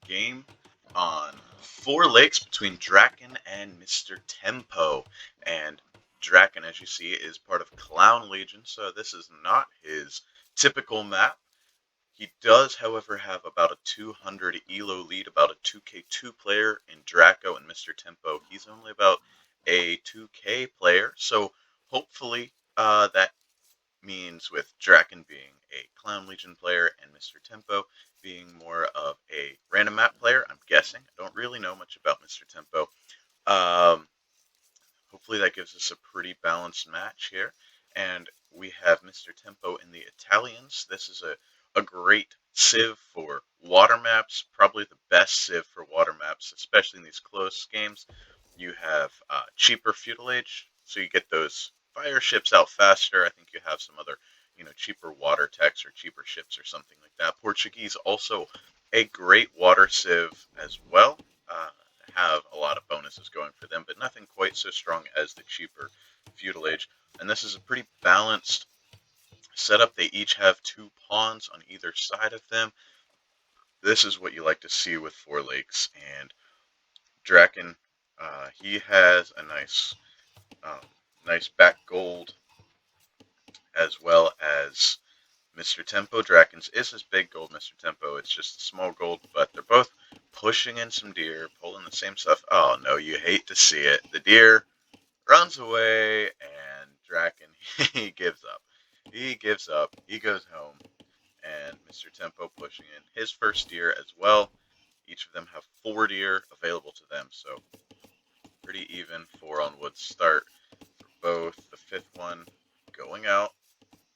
game on 4 lakes between DracKeN and MrTempo. And DracKeN, as you see, is part of Clown Legion, so this is not his typical map. He does, however, have about a 200 elo lead, about a 2k2 player in Draco and MrTempo. He's only about a 2k player, so hopefully that means with DracKeN being a Clown Legion player and MrTempo being more of a random map player, I'm guessing. I don't really know much about MrTempo. Hopefully that gives us a pretty balanced match here. And we have MrTempo in the Italians. This is a great civ for water maps, probably the best civ for water maps, especially in these close games. You have cheaper feudal age, so you get those fire ships out faster. I think you have some other, cheaper water techs or cheaper ships or something like that. Portuguese also a great water civ as well. Have a lot of bonuses going for them, but nothing quite so strong as the cheaper feudal age. And this is a pretty balanced setup. They each have 2 pawns on either side of them. This is what you like to see with 4 lakes. And DracKeN, he has a nice back gold, as well as MrTempo. DracKeN's is his big gold. MrTempo, it's just a small gold, but they're both pushing in some deer, pulling the same stuff. Oh no, you hate to see it. The deer runs away, and DracKeN, he gives up. He gives up. He goes home, and MrTempo pushing in his first deer as well. Each of them have 4 deer available to them, so pretty even 4 on wood start for both. The 5th one going out,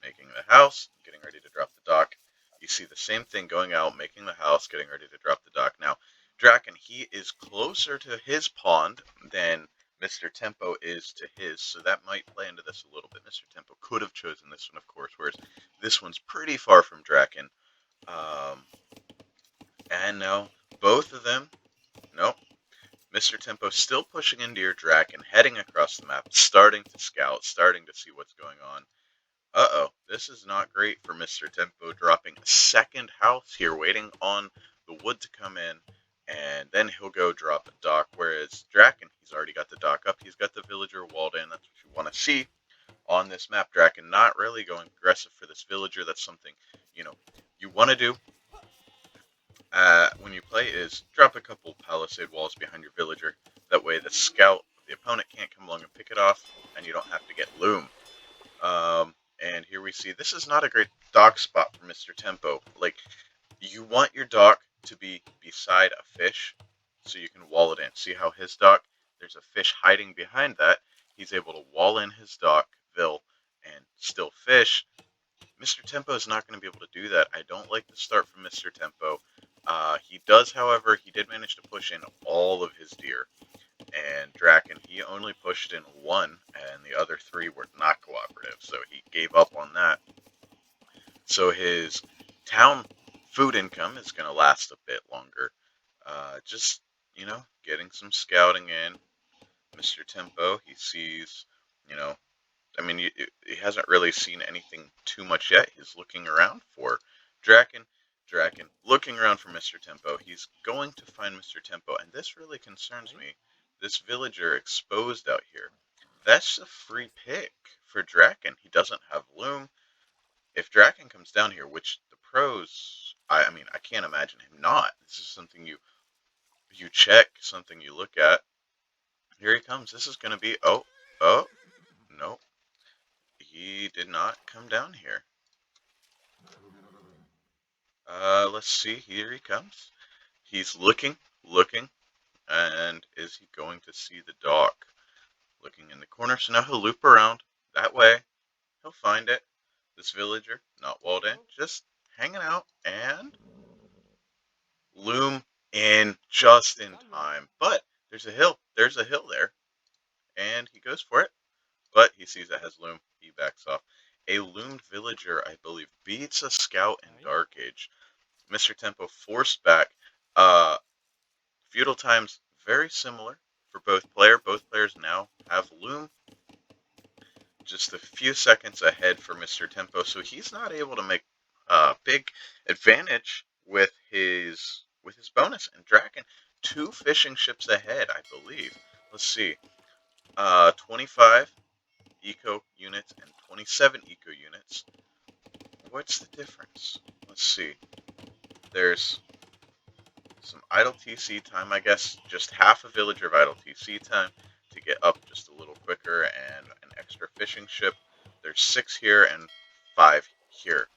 making the house, getting ready to drop the dock. You see the same thing going out, making the house, getting ready to drop the dock. Now, DracKeN, he is closer to his pond than MrTempo is to his, so that might play into this a little bit. MrTempo could have chosen this one, of course, whereas this one's pretty far from DracKeN. And now, both of them, nope. MrTempo still pushing into your DracKeN, heading across the map, starting to scout, starting to see what's going on. Uh-oh, this is not great for MrTempo, dropping a second house here, waiting on the wood to come in, and then he'll go drop a dock, whereas DracKeN, he's already got the dock up, he's got the villager walled in. That's what you want to see on this map. DracKeN not really going aggressive for this villager. That's something, you want to do when you play, is drop a couple palisade walls behind your villager. That way the scout, the opponent, can't come along and pick it off, and you don't have to get loom. And here we see, this is not a great dock spot for MrTempo. Like, you want your dock to be beside a fish, so you can wall it in. See how his dock, there's a fish hiding behind that. He's able to wall in his dockville and still fish. MrTempo is not going to be able to do that. I don't like the start from MrTempo. He does, however, he did manage to push in all of his deer. And DracKeN, he only pushed in 1, and the other 3 were not cooperative, so he gave up on that. So his town food income is going to last a bit longer. Just, getting some scouting in. MrTempo, he sees, he hasn't really seen anything too much yet. He's looking around for DracKeN. DracKeN looking around for MrTempo. He's going to find MrTempo, and this really concerns me. This villager exposed out here. That's a free pick for DracKeN. He doesn't have loom. If DracKeN comes down here, which the pros, I can't imagine him not. This is something you check, something you look at. Here he comes. This is going to be, oh, no. He did not come down here. Let's see. Here he comes. He's looking, and is he going to see the dock? Looking in the corner, so now he'll loop around that way. He'll find it. This villager, not walled in, just hanging out, and loom in just in time. But there's a hill. There's a hill there, and he goes for it. But he sees it has loom. He backs off. A loomed villager, I believe, beats a scout in Dark Age. MrTempo forced back. Feudal times very similar for both players. Both players now have loom. Just a few seconds ahead for MrTempo, so he's not able to make a big advantage with his with his bonus. And DracKeN, 2 fishing ships ahead, I believe. Let's see. 25 eco units and 27 eco units. What's the difference? Let's see. There's some idle TC time, I guess. Just half a villager of idle TC time to get up just a little quicker, and an extra fishing ship. There's 6 here and 5 here.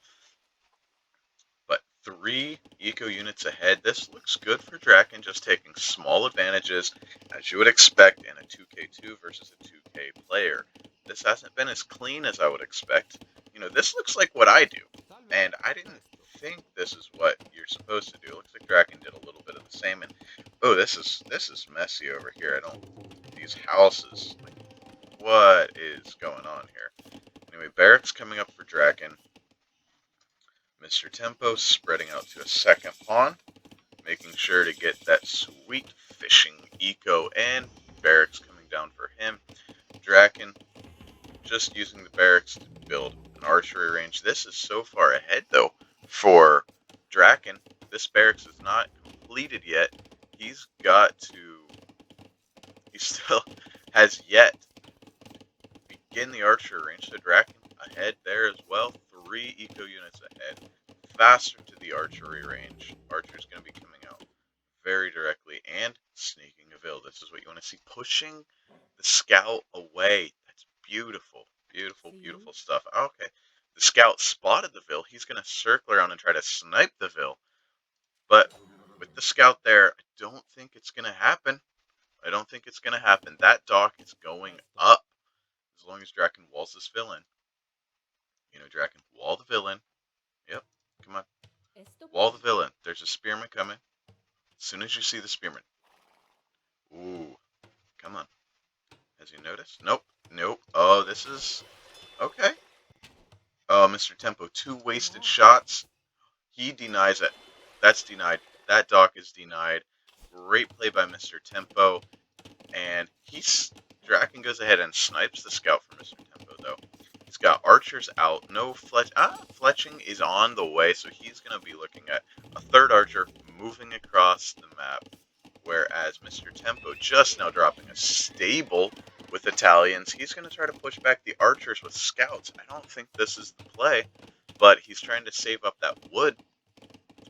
But 3 eco units ahead. This looks good for DracKeN, just taking small advantages, as you would expect in a 2k2 versus a 2k player. This hasn't been as clean as I would expect. You know, this looks like what I do, and I didn't think this is what you're supposed to do. It looks like DracKeN did a little bit of the same, and oh, this is messy over here. These houses, like, what is going on here? Anyway, barracks coming up for DracKeN. MrTempo spreading out to a second pawn, making sure to get that sweet fishing eco, and barracks coming down for him. DracKeN just using the barracks to build an archery range. This is so far ahead though for DracKeN. This barracks is not completed yet. He still has yet to begin the archery range. So DracKeN ahead there as well. 3 eco units ahead. Faster to the archery range. Archer's going to be coming out very directly and sneaking a Vil. This is what you want to see. Pushing the scout away. That's beautiful. Beautiful, beautiful stuff. Okay. The scout spotted the Vil. He's going to circle around and try to snipe the Vil. But with the scout there, I don't think it's going to happen. I don't think it's going to happen. That dock is going up. As long as DracKeN walls this Vil in. You know, DracKeN wall the Vil in. Yep. Come on. Wall the Vil in. There's a spearman coming. As soon as you see the spearman. Ooh. Come on. Has he noticed? Nope. Nope. Oh, this is... Okay. Oh, MrTempo. 2 wasted shots. He denies it. That's denied. That dock is denied. Great play by MrTempo. And DracKeN goes ahead and snipes the scout for MrTempo, though. He's got archers out. No fletching is on the way, so he's going to be looking at a 3rd archer moving across the map. Whereas MrTempo just now dropping a stable with Italians. He's going to try to push back the archers with scouts. I don't think this is the play, but he's trying to save up that wood,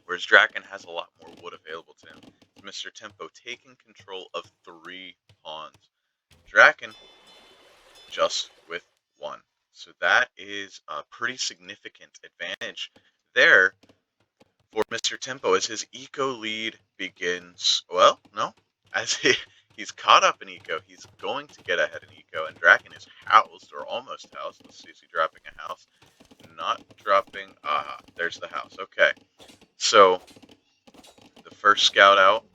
whereas DracKeN has a lot more wood available to him. MrTempo taking control of 3 pawns. DracKeN just with 1. So that is a pretty significant advantage there for MrTempo as his eco lead begins. Well, no, as he's caught up in eco, he's going to get ahead in eco, and DracKeN is housed, or almost housed. Let's see, is he dropping a house? Not dropping. There's the house. Okay, so the first scout out.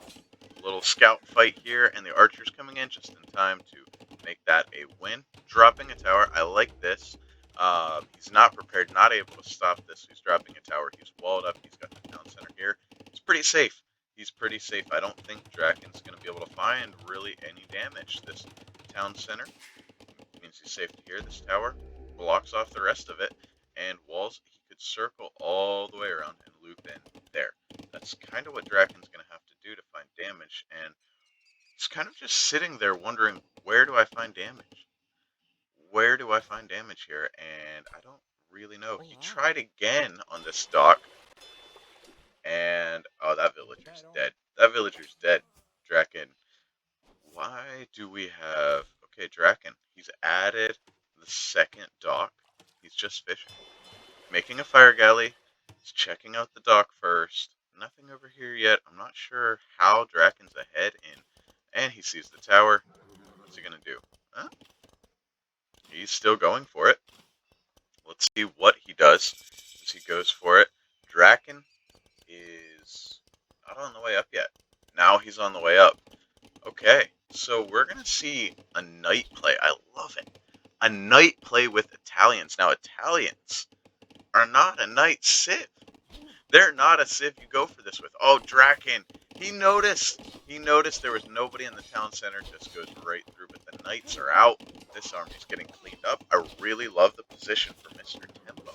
Little scout fight here, and the archer's coming in just in time to make that a win. Dropping a tower. I like this. He's not prepared, not able to stop this. He's dropping a tower. He's walled up. He's got the town center here. He's pretty safe. He's pretty safe. I don't think DracKeN's going to be able to find really any damage. This town center means he's safe to here. This tower blocks off the rest of it, and walls. He could circle all the way around and loop in there. That's kind of what DracKeN's going to have to do to find damage, and he's kind of just sitting there wondering, where do I find damage? Where do I find damage here? And I don't really know. He tried again on this dock, and oh, that villager's dead. That villager's dead. DracKeN. Why do we have... Okay, DracKeN. He's added the 2nd dock. He's just fishing. Making a fire galley. He's checking out the dock first. Nothing over here yet. I'm not sure how DracKeN's ahead in. And he sees the tower. What's he going to do? Huh? He's still going for it. Let's see what he does as he goes for it. DracKeN is not on the way up yet. Now he's on the way up. Okay, so we're going to see a knight play. I love it. A knight play with Italians. Now, Italians are not a knight civ. They're not a civ you go for this with. Oh, DracKeN. He noticed there was nobody in the town center. Just goes right through, but the knights are out. This army's getting cleaned up. I really love the position for MrTempo.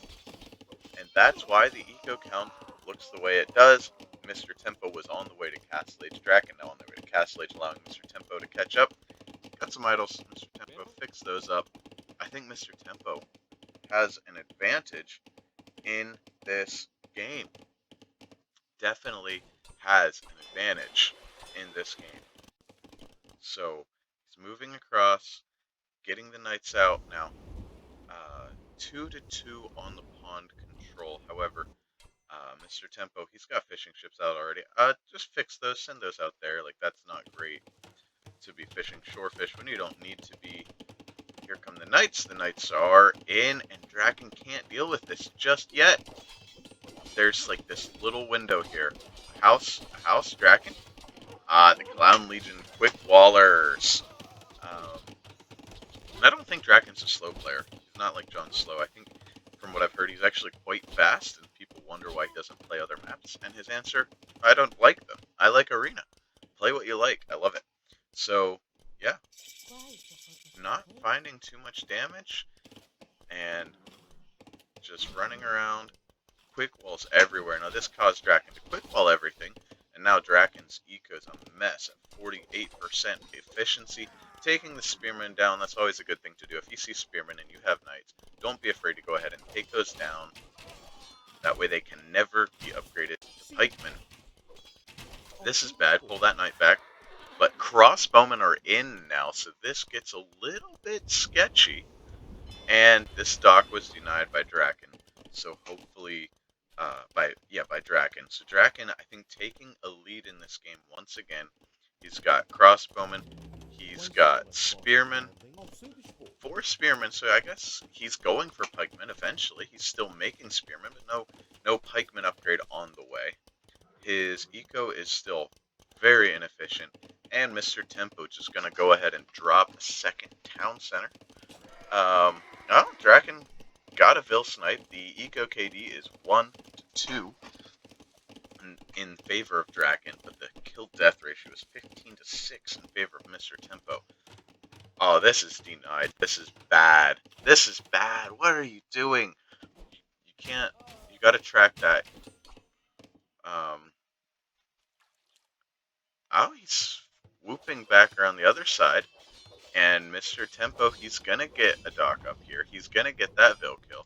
And that's why the eco count looks the way it does. MrTempo was on the way to Castle Age. DracKeN now on the way to Castle Age, allowing MrTempo to catch up. Got some idols. MrTempo fixed those up. I think MrTempo has an advantage in this game. Definitely has an advantage in this game. So he's moving across, getting the knights out now. 2-2 on the pond control. However, MrTempo, he's got fishing ships out already. Just fix those, send those out there. Like, that's not great to be fishing shorefish when you don't need to be. Here come the knights. The knights are in, and DracKeN can't deal with this just yet. There's like this little window here. A house, DracKeN. The Clown Legion quick wallers. I don't think DracKeN's a slow player. He's not like John Slow. I think, from what I've heard, he's actually quite fast, and people wonder why he doesn't play other maps. And his answer, I don't like them. I like Arena. Play what you like. I love it. So, yeah. Not finding too much damage, and just running around. Quick walls everywhere. Now, this caused DracKeN to quick wall everything, and now DracKeN's eco's a mess at 48% efficiency. Taking the spearmen down, that's always a good thing to do. If you see spearmen and you have knights, don't be afraid to go ahead and take those down. That way they can never be upgraded to pikemen. This is bad. Pull that knight back. But crossbowmen are in now, so this gets a little bit sketchy. And this dock was denied by DracKeN. So hopefully, by DracKeN. So DracKeN, I think, taking a lead in this game once again. He's got crossbowmen. He's got spearmen. 4 spearmen, so I guess he's going for pikemen eventually. He's still making spearmen, but no pikemen upgrade on the way. His eco is still very inefficient, and MrTempo just gonna go ahead and drop a second town center. DracKeN got a Vil snipe. The eco KD is 1-2 in favor of DracKeN, but the kill death ratio is 15-6 in favor of MrTempo. Oh, this is denied. This is bad. This is bad. What are you doing? You can't. You gotta track that. Oh, he's whooping back around the other side. And MrTempo, he's gonna get a dock up here. He's gonna get that Vil kill.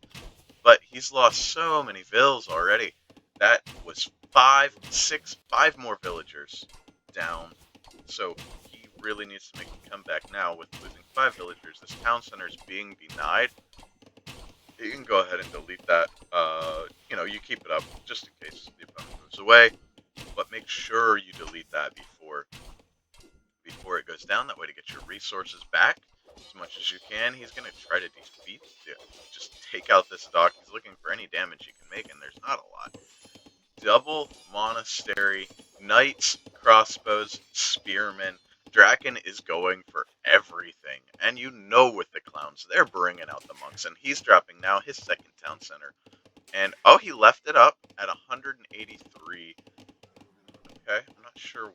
But he's lost so many Vils already. That was 5 more villagers down. So he really needs to make a comeback now with losing 5 villagers. This town center is being denied. You can go ahead and delete that. You keep it up just in case the opponent moves away. But make sure you delete that before it goes down. That way to get your resources back as much as you can. He's going to try to defeat, just take out this dock. He's looking for any damage he can make, and there's not a lot. Double monastery, knights, crossbows, spearmen. DracKeN is going for everything. And with the clowns, they're bringing out the monks. And he's dropping now his second town center. And, he left it up at 183. Okay, I'm not sure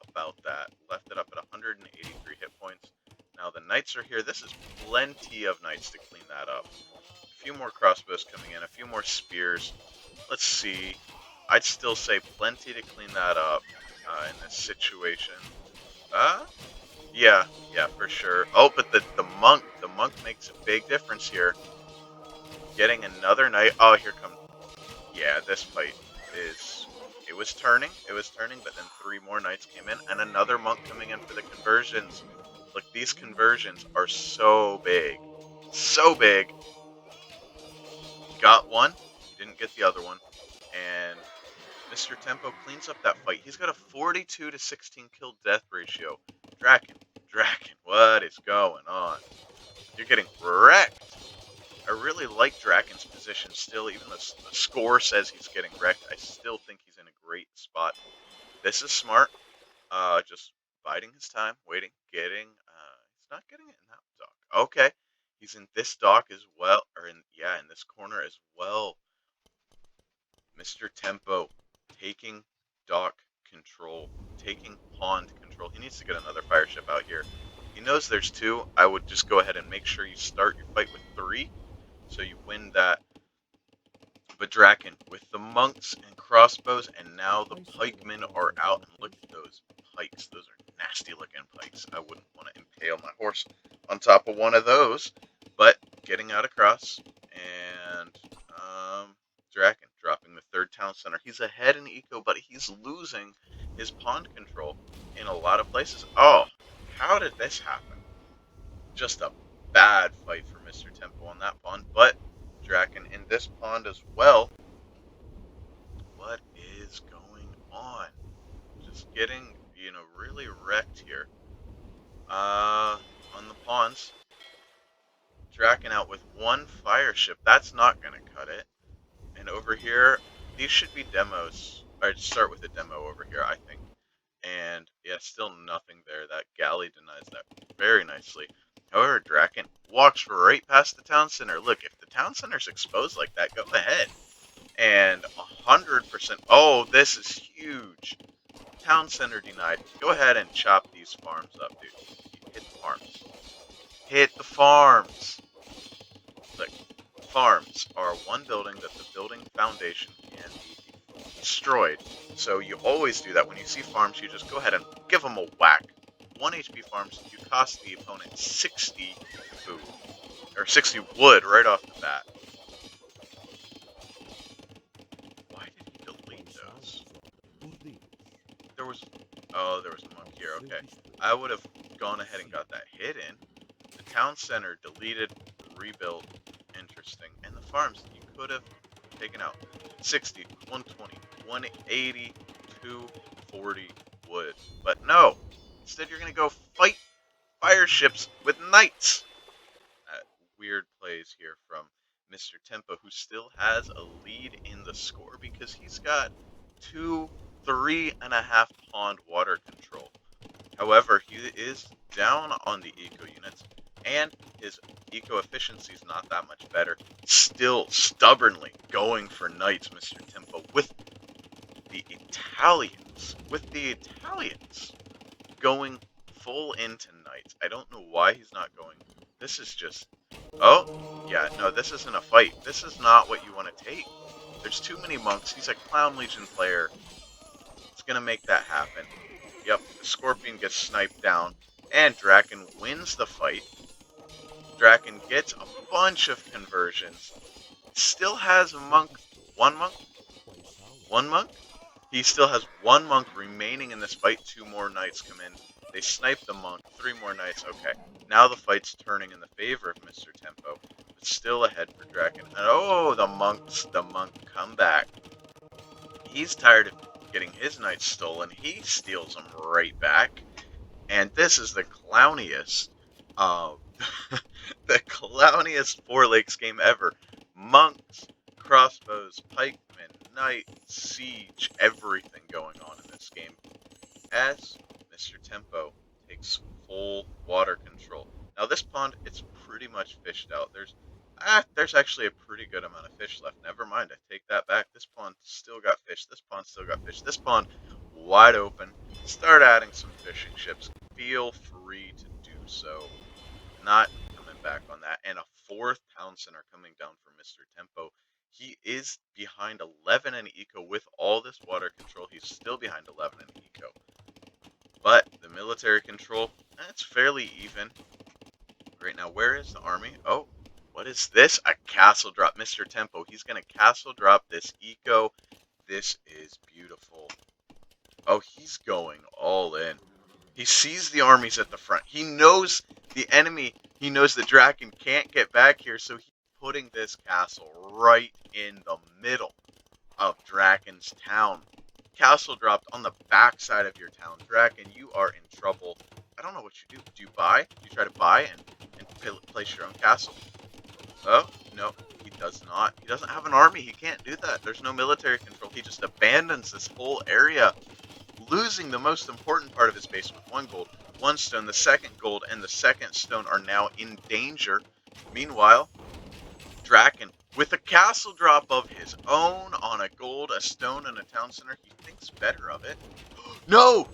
about that. Left it up at 183 hit points. Now the knights are here. This is plenty of knights to clean that up. A few more crossbows coming in, a few more spears. Let's see. I'd still say plenty to clean that up in this situation. Yeah, for sure. Oh, but the monk makes a big difference here. Getting another knight. Oh, here comes. Yeah, this fight is. It was turning, but then 3 more knights came in, and another monk coming in for the conversions. Look, these conversions are so big. So big. Got one, didn't get the other one, and MrTempo cleans up that fight. He's got a 42-16 kill death ratio. DracKeN, what is going on? You're getting wrecked. I really like DracKeN's position still, even though the score says he's getting wrecked. I still think he's in a great spot. This is smart. Just biding his time, waiting, getting. He's not getting it in that dock. Okay, he's in this dock as well, or in this corner as well. MrTempo taking dock control, taking pond control. He needs to get another fire ship out here. He knows there's 2. I would just go ahead and make sure you start your fight with 3. So you win that But DracKeN with the monks and crossbows, and now the pikemen are out. And look at those pikes. Those are nasty looking pikes. I wouldn't want to impale my horse on top of one of those. But getting out across, and DracKeN dropping the third town center. He's ahead in eco, but he's losing his pond control in a lot of places. Oh, how did this happen? Just a bad fight for MrTempo on that pond, but DracKeN in this pond as well. What is going on? Just getting, really wrecked here. On the ponds, DracKeN out with one fire ship. That's not gonna cut it. And over here, these should be demos. I'd start with a demo over here, I think. And yeah, still nothing there. That galley denies that very nicely. However, DracKeN walks right past the town center. Look, if the town center's exposed like that, go ahead. And 100%. Oh, this is huge. Town center denied. Go ahead and chop these farms up, dude. Hit the farms. Hit the farms. Look, farms are one building that the building foundation can be destroyed. So you always do that. When you see farms, you just go ahead and give them a whack. 1 HP farms, you cost the opponent 60 food. Or 60 wood right off the bat. Why did he delete those? There was a monk here, okay. I would have gone ahead and got that hit in. The town center deleted, rebuilt, interesting. And the farms you could have taken out. 60, 120, 180, 240 wood. But no, instead you're going to go fight fire ships with knights. Weird plays here from MrTempo, who still has a lead in the score because he's got 3.5 pond water control. However, he is down on the eco units, and his eco efficiency is not that much better. Still stubbornly going for knights, MrTempo, with the Italians. Going full into knights. I don't know why he's not going. This is just... Oh, yeah, no, this isn't a fight. This is not what you want to take. There's too many monks. He's a Clown Legion player. It's going to make that happen. Yep, the Scorpion gets sniped down, and DracKeN wins the fight. DracKeN gets a bunch of conversions. Still has a monk. One monk? One monk? He still has one monk remaining in this fight. 2 more knights come in. They snipe the monk. 3 more knights. Okay, now the fight's turning in the favor of MrTempo. But still ahead for DracKeN. And oh, the monk come back. He's tired of getting his knights stolen. He steals them right back. And this is the clowniest, the clowniest Four Lakes game ever. Monks, crossbows, pikemen, knights, siege, everything going on in this game. As MrTempo takes full water control. Now this pond, it's pretty much fished out. There's actually a pretty good amount of fish left. Never mind, I take that back. This pond still got fish. This pond still got fish. This pond wide open. Start adding some fishing ships. Feel free to do so. Not coming back on that. And a 4th town center coming down for MrTempo. He is behind 11 in eco with all this water control. He's still behind 11 in eco. But the military control, that's fairly even. Right now, where is the army? Oh, what is this? A castle drop. MrTempo, he's going to castle drop this eco. This is beautiful. Oh, he's going all in. He sees the armies at the front. He knows the enemy. He knows that DracKeN can't get back here, so he's putting this castle right in the middle of DracKeN's town. Castle dropped on the backside of your town. DracKeN, you are in trouble. I don't know what you do. Do you buy? Do you try to buy and place your own castle? Oh, no, he does not. He doesn't have an army. He can't do that. There's no military control. He just abandons this whole area, losing the most important part of his base with 1 gold, 1 stone. The 2nd gold and the 2nd stone are now in danger. Meanwhile, DracKeN, with a castle drop of his own on a gold, a stone, and a town center, he thinks better of it. No!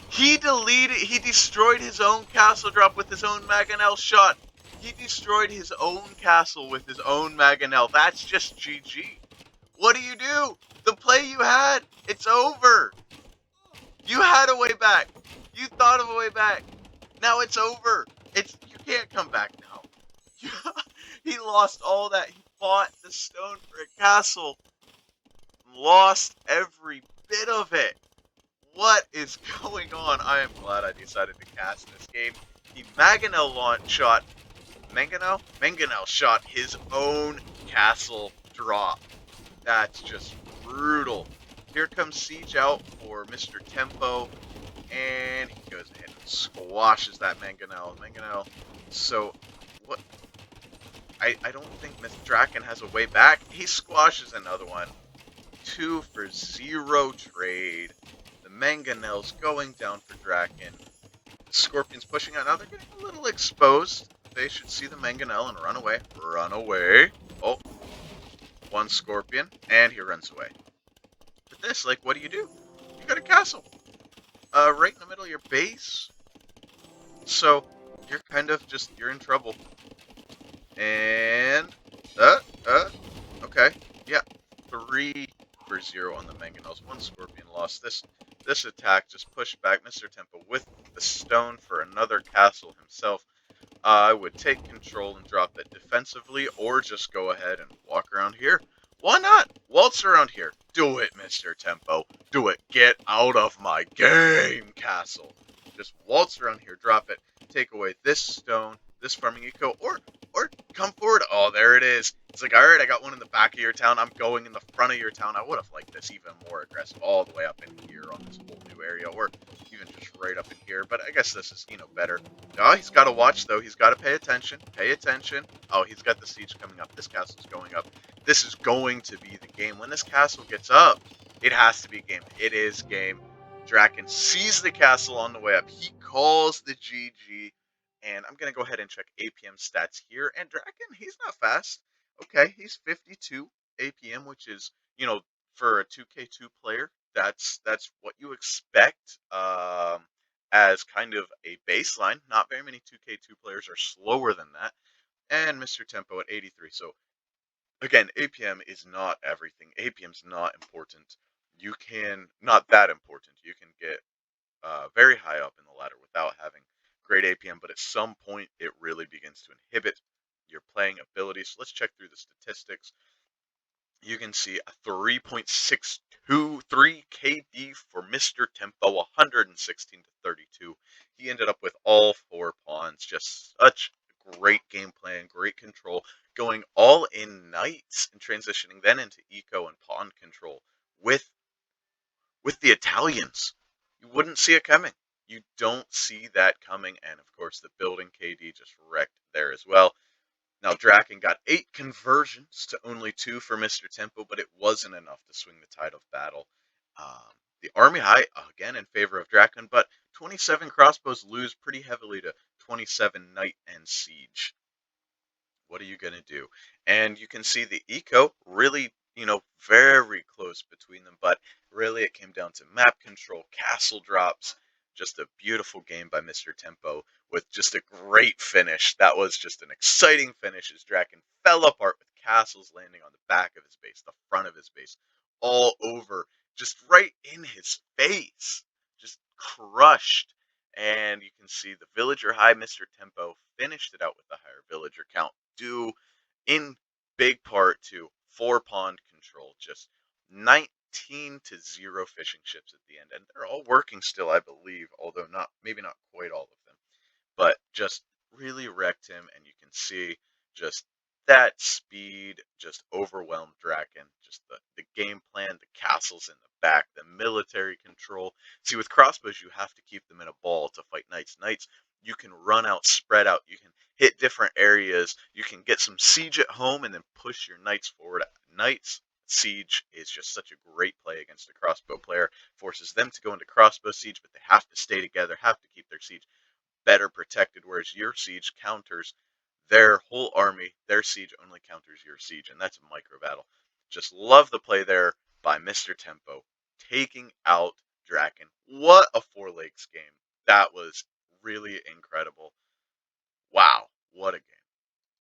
He destroyed his own castle drop with his own Mangonel shot. He destroyed his own castle with his own Mangonel. That's just GG. What do? The play you had, it's over. You had a way back. You thought of a way back. Now it's over. You can't come back now. He lost all that. He fought the stone for a castle. Lost every bit of it. What is going on? I am glad I decided to cast this game. He shot Mangonel shot his own castle drop. That's just brutal. Here comes Siege out for MrTempo, and he goes ahead and squashes that Mangonel. So, what? I don't think DracKeN has a way back. He squashes another one. 2 for 0 trade. The Mangonel's going down for DracKeN. The Scorpion's pushing out. Now they're getting a little exposed. They should see the Mangonel and run away. Run away. Oh, one Scorpion, and he runs away. But this, like, what do? You got a castle. Right in the middle of your base. So, you're kind of just, you're in trouble. And, okay. Yeah, 3 for 0 on the Mangonels. One Scorpion lost. This attack just pushed back MrTempo with the stone for another castle himself. I would take control and drop it defensively, or just go ahead and walk around here. Why not? Waltz around here. Do it, MrTempo. Do it. Get out of my game, castle. Just waltz around here, drop it, take away this stone, this farming eco, or come forward. Oh, there it is. It's like, alright, I got one in the back of your town. I'm going in the front of your town. I would have liked this even more aggressive, all the way up in here on this whole new area, or even just right up in here. But I guess this is, better. Oh, he's got to watch, though. He's got to pay attention. Pay attention. Oh, he's got the siege coming up. This castle's going up. This is going to be the game. When this castle gets up, it has to be game. It is game. DracKeN sees the castle on the way up. He calls the GG. And I'm going to go ahead and check APM stats here. And DracKeN, he's not fast. Okay, he's 52 APM, which is, for a 2K2 player, that's what you expect as kind of a baseline. Not very many 2K2 players are slower than that. And MrTempo at 83. So, again, APM is not everything. APM's not important. Not that important. You can get very high up in the ladder without having great APM, but at some point it really begins to inhibit your playing ability. So let's check through the statistics. You can see a 3.623 KD for MrTempo, 116 to 32. He ended up with all 4 pawns. Just such great game plan, great control, going all in knights and transitioning then into eco and pawn control with the Italians. You wouldn't see it coming. You don't see that coming, and of course the building KD just wrecked there as well. Now DracKeN got 8 conversions to only 2 for MrTempo, but it wasn't enough to swing the tide of battle. The army high, again, in favor of DracKeN, but 27 crossbows lose pretty heavily to 27 knight and siege. What are you going to do? And you can see the eco really, very close between them, but really it came down to map control, castle drops. Just a beautiful game by MrTempo with just a great finish. That was just an exciting finish as DracKeN fell apart with castles landing on the back of his base, the front of his base, all over, just right in his face, just crushed. And you can see the villager high MrTempo finished it out with the higher villager count, due in big part to 4 pawn control, just 19 to 0 fishing ships at the end, and they're all working still, I believe, although maybe not quite all of them, but just really wrecked him. And you can see just that speed just overwhelmed DracKeN. Just the game plan, the castles in the back, the military control. See, with crossbows, you have to keep them in a ball to fight knights. Knights, you can run out, spread out, you can hit different areas, you can get some siege at home and then push your knights forward. Knights, siege is just such a great play against a crossbow player. Forces them to go into crossbow siege, but they have to stay together, have to keep their siege better protected, whereas your siege counters their whole army. Their siege only counters your siege, and that's a micro battle. Just love the play there by MrTempo, taking out DracKeN. What a 4 legs game. That was really incredible. Wow, what a game.